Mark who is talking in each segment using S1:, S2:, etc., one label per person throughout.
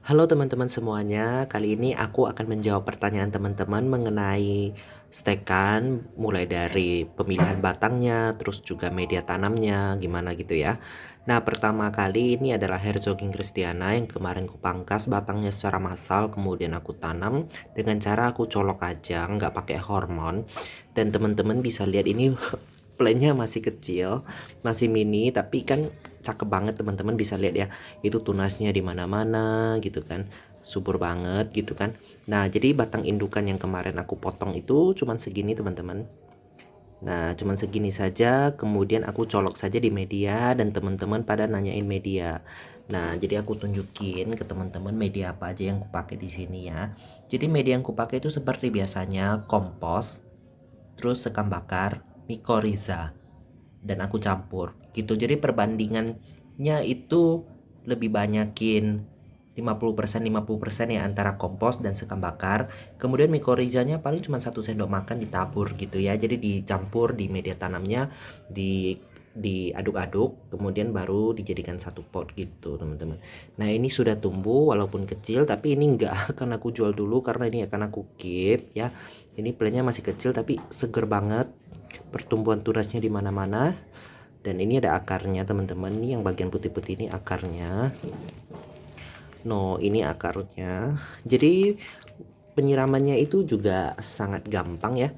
S1: Halo teman-teman semuanya, kali ini aku akan menjawab pertanyaan teman-teman mengenai stekan, mulai dari pemilihan batangnya, terus juga media tanamnya, gimana gitu ya. Nah, pertama kali ini adalah Herzoging Christiana yang kemarin kupangkas batangnya secara massal, kemudian aku tanam dengan cara aku colok aja, nggak pakai hormon. Dan teman-teman bisa lihat ini plannya masih kecil, masih mini, tapi kan cakep banget teman-teman bisa lihat ya. Itu tunasnya di mana-mana gitu kan. Subur banget gitu kan. Nah, jadi batang indukan yang kemarin aku potong itu cuman segini teman-teman. Nah, cuman segini saja, kemudian aku colok saja di media dan teman-teman pada nanyain media. Nah, jadi aku tunjukin ke teman-teman media apa aja yang kupakai di sini ya. Jadi media yang kupakai itu seperti biasanya kompos, terus sekam bakar, mikoriza, dan aku campur gitu. Jadi perbandingannya itu lebih banyakin 50% ya antara kompos dan sekam bakar. Kemudian mikorizanya paling cuma 1 sendok makan ditabur gitu ya. Jadi dicampur di media tanamnya, diaduk-aduk, kemudian baru dijadikan satu pot gitu teman-teman. Nah, ini sudah tumbuh walaupun kecil, tapi ini enggak akan aku jual dulu karena ini akan aku keep ya. Ini plantnya masih kecil tapi seger banget, pertumbuhan tunasnya di mana-mana. Dan ini ada akarnya teman-teman, nih yang bagian putih-putih ini akarnya. No, ini akarnya. Jadi penyiramannya itu juga sangat gampang ya.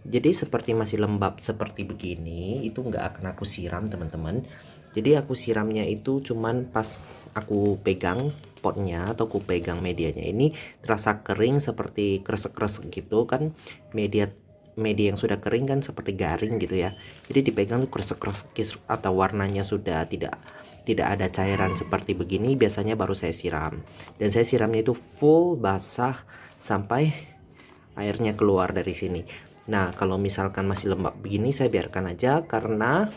S1: Jadi seperti masih lembab seperti begini, itu nggak akan aku siram teman-teman. Jadi aku siramnya itu cuman pas aku pegang potnya atau aku pegang medianya ini terasa kering seperti kresek-kresek gitu kan. Media media yang sudah kering kan seperti garing gitu ya. Jadi dipegang tuh kresek-kresek atau warnanya sudah tidak ada cairan seperti begini, biasanya baru saya siram. Dan saya siramnya itu full basah sampai airnya keluar dari sini. Nah, kalau misalkan masih lembab begini saya biarkan aja, karena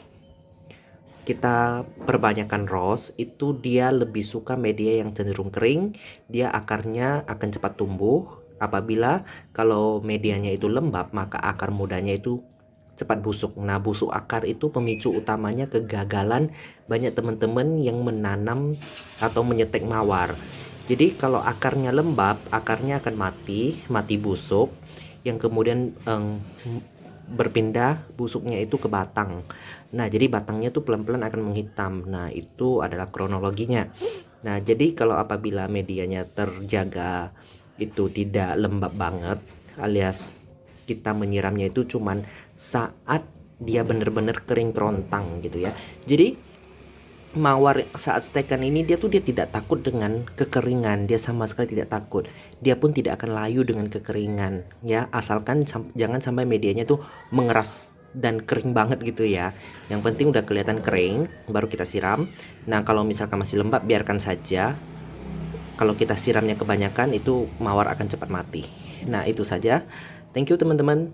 S1: kita perbanyakan rose itu dia lebih suka media yang cenderung kering, dia akarnya akan cepat tumbuh. Apabila kalau medianya itu lembab, maka akar mudanya itu cepat busuk. Nah, busuk akar itu pemicu utamanya kegagalan banyak teman-teman yang menanam atau menyetek mawar. Jadi kalau akarnya lembab, akarnya akan mati busuk, yang kemudian berpindah busuknya itu ke batang. Nah, jadi batangnya tuh pelan-pelan akan menghitam. Nah, itu adalah kronologinya. Nah, jadi kalau apabila medianya terjaga itu tidak lembab banget, alias kita menyiramnya itu cuman saat dia bener-bener kering kerontang gitu ya. Jadi mawar saat stekan ini dia tidak takut dengan kekeringan, dia sama sekali tidak takut. Dia pun tidak akan layu dengan kekeringan ya, asalkan jangan sampai medianya tuh mengeras dan kering banget gitu ya. Yang penting udah kelihatan kering baru kita siram. Nah, kalau misalkan masih lembab biarkan saja. Kalau kita siramnya kebanyakan itu mawar akan cepat mati. Nah, itu saja. Thank you teman-teman.